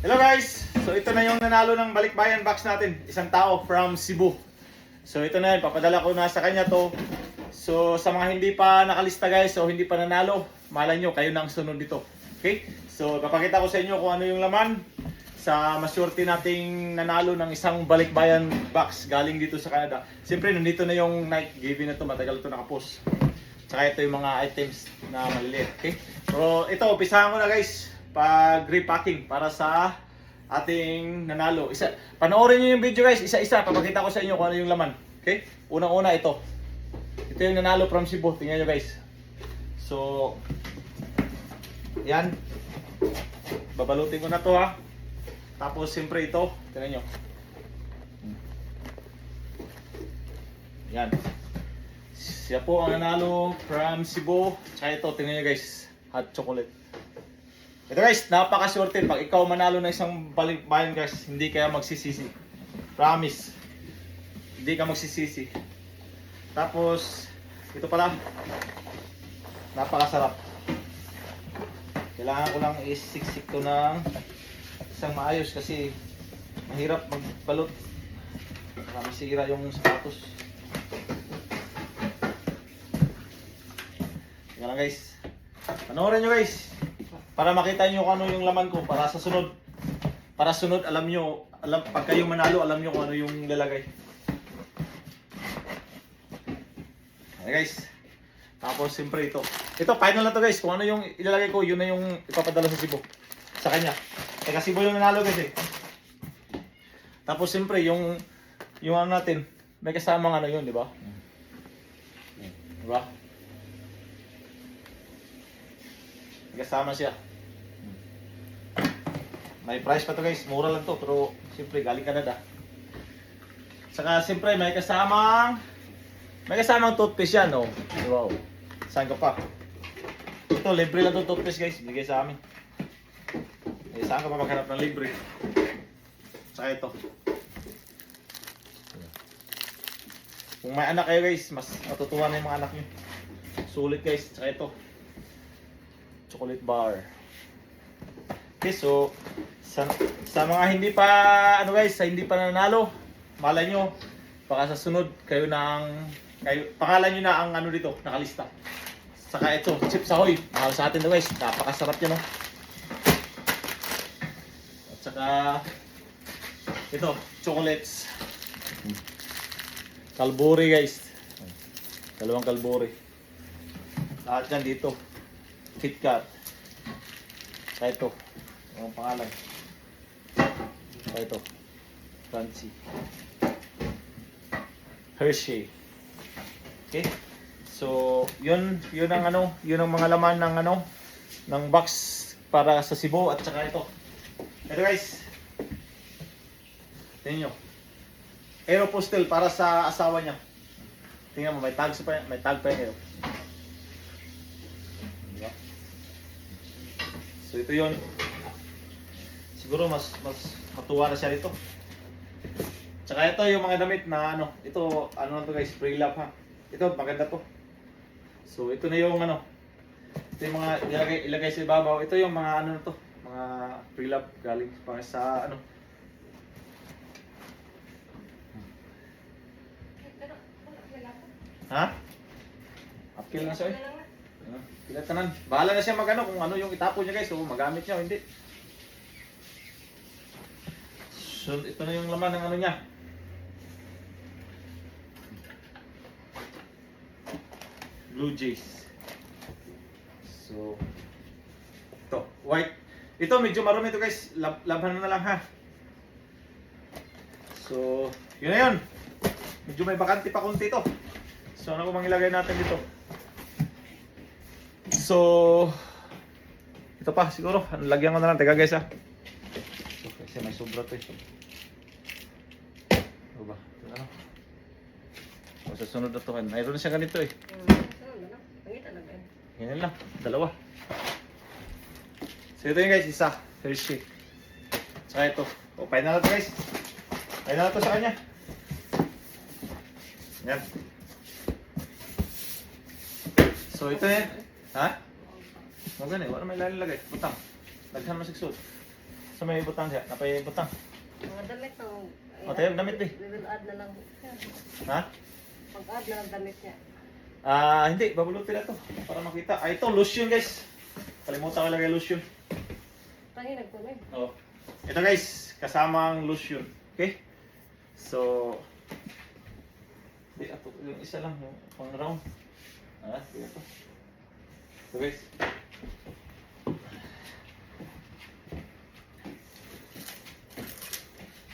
Hello guys! So ito na yung nanalo ng balikbayan box natin. Isang tao from Cebu. So ito na yun, papadala ko na sa kanya to. So sa mga hindi pa nakalista guys, so hindi pa nanalo, malay nyo, kayo na ang sunod dito. Okay? So papakita ko sa inyo kung ano yung laman sa maswerte nating nanalo ng isang balikbayan box galing dito sa Canada. Siyempre nandito na yung night giving na to, matagal to nakapost. Tsaka ito yung mga items na maliliit. Okay? So ito, umpisahan ko na guys pag repacking para sa ating nanalo. Panoorin niyo yung video guys, isa-isa papakita ko sa inyo kung ano yung laman. Okay? Unang-una ito. Ito yung nanalo from Cebu. Tingnan niyo guys. So yan. Babalutin ko na to ha. Tapos siyempre ito, tingnan niyo. Yan. Siya po ang nanalo from Cebu. Tsaka ito, tingnan niyo guys. Hot chocolate. Ito guys, napakaswerte. Pag ikaw manalo ng isang balikbayan guys, hindi kaya magsisisi. Promise. Hindi ka magsisisi. Tapos, ito pala. Napakasarap. Kailangan ko lang isiksik to ng isang maayos kasi mahirap magbalot. Baka masira yung sapatos. Tingnan lang guys. Panoorin nyo guys. Para makita nyo kung ano yung laman ko para sa sunod. Para sunod alam nyo, pag kayo manalo alam nyo kung ano yung lalagay. Okay guys. Tapos siyempre ito. Ito final na to guys. Kung ano yung ilalagay ko, yun na yung ipapadala sa Cebu. Sa kanya. Teka Cebu yung nanalo guys eh. Tapos siyempre yung ano natin, may kasamang ano yun, di ba? Di ba? May kasama siya. May price pa to guys, mura lang to pero siyempre galing Canada. Saka siyempre may kasamang toothpaste yan oh. Wow. Saan ka pa? Ito libre lang to toothpaste guys, bigay sa amin. Eh saan ka pa maghanap ng libre? Saka ito. Kung may anak kayo guys, mas matutuwa na yung mga anak nyo. Sulit guys, saka ito. Chocolate bar. Okay, so sa mga hindi pa ano guys, sa hindi pa nanalo, malay nyo baka sa sunod kayo pangalan nyo na ang ano dito, nakalista. Saka ito, Chips Ahoy. Mahal sa atin to guys, napakasarap yan no. At saka ito, chocolates. Calburi guys. Dalawang Calburi. Lahat yan dito. KitKat. Saka ito. Ang pangalan. Ito. Fancy. Hershey. Okay? So, yun ang ano, yun ang mga laman ng ano, ng box para sa Cebu at saka ito. Ito guys. Tingnan nyo. Aeropostale para sa asawa niya. Tingnan mo, may tag pa yun. Diba? So, ito yun. Siguro mas matuwa na siya rito. Tsaka ito yung mga damit na ano, ito ano na to guys, pre-love ha. Ito maganda to. So ito na yung ano, ito yung mga ilagay sa ibabaw. Ito yung mga ano na to, mga pre-love galing para sa ano. Ha? Apil na siya eh. Pilat tanan. Bahala na siya magano kung ano yung itapon niya guys, so magamit niya o hindi. So, ito na yung laman ng ano niya. Blue Jays. So, ito, white. Ito, medyo marumi ito guys. Labhan na lang ha. So, yun na yun. Medyo may bakante pa kunti ito. So, ano kung ilagay natin dito? So, ito pa siguro. Lagyan ko na lang. Teka guys ha. So, kasi may sobra ito eh. Ano ba? Ito na lang. O, sa sunod na ito. Mayroon na siya ganito eh. Ganyan lang. Dalawa. So, ito yun guys. Isa. Hershey. Saka ito. O, final na ito guys. Final na ito sa kanya. Yan. So, ito yan. Ha? Mga ganyan. Wala may lalagay. Butang. Laghan mo siksod. Sa may butang siya, napay butang. Mga damit na. O, tayo, damit eh. We will add na lang. Ha? Pag-add na lang damit niya. Hindi, babulutin na to para makita. Ito, lotion guys. Kalimutan ko lagay lotion. Tangi nagkulay. Oh. Ito guys, kasamang lotion. Okay? So, di ato yung isa lang, yung pang round. Di ato. So guys.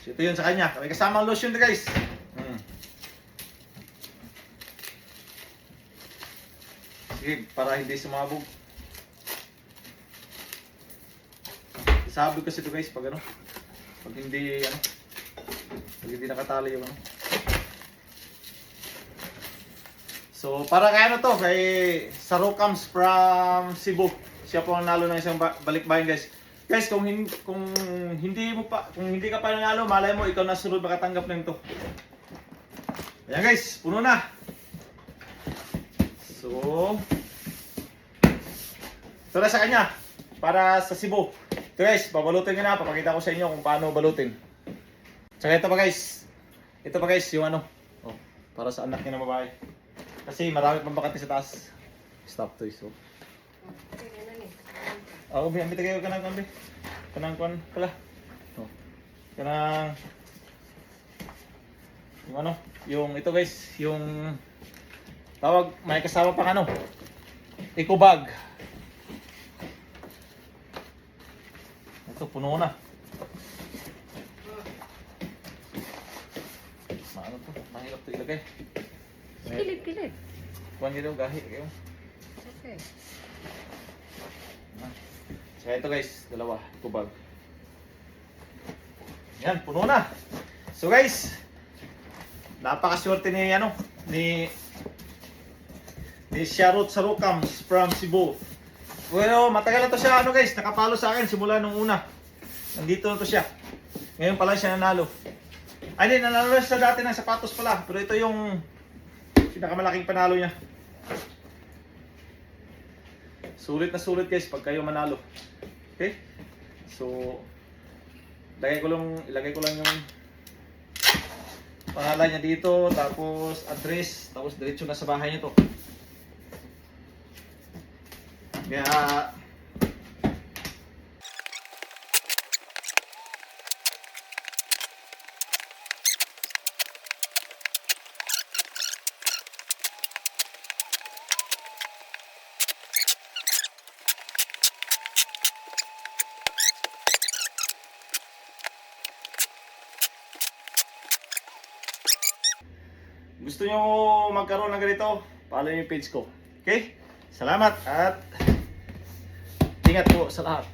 So ito yun sa kanya. May kasamang lotion to guys. Sige, para hindi sumabog. Sabi kasi ito guys, pag pag hindi nakatali yung So, para kay to, kay Sarokams from Cebu. Siya po ang nalo ng isang balikbayan guys. Guys, kung hindi ka pa nanalo, malay mo ikaw na sunod makatanggap ng ito. Ayan guys, puno na. So, ito na sa kanya para sa Cebu. Ito guys, babalutin ko na, papakita ko sa inyo kung paano balutin. Tsaka ito pa guys, yung para sa anak niya na babae. Kasi marami pang bakante sa taas. Stop toys, so. Okay, yan na Ambit kayo kanang kambi. Kanang kwan pala. Kanang yung ito guys, yung tawag may kasama pang eco bag. Ito puno na. Mahirap ito ilagay. Kilid. Kuhan nyo daw, gahi kayo. Okay. Kaya ito guys, dalawa, tubag. Yan, puno na. So guys, napakaswerte ni Sharot Sarokams from Cebu. Well, matagal na to siya guys, nakapalo sa akin simula nung una. Nandito na to siya. Ngayon pala siya nanalo. Ay, hindi, nanalo siya dati ng sapatos pala. Pero ito yung pinakamalaking panalo niya. Sulit na sulit guys pag kayo manalo. Okay? So, ilagay ko lang yung pangalan niya dito, tapos address, tapos diretso na sa bahay niya to. Kaya gusto nyo magkaroon ng ganito, follow yung page ko. Okay? Salamat at ingat po sa lahat.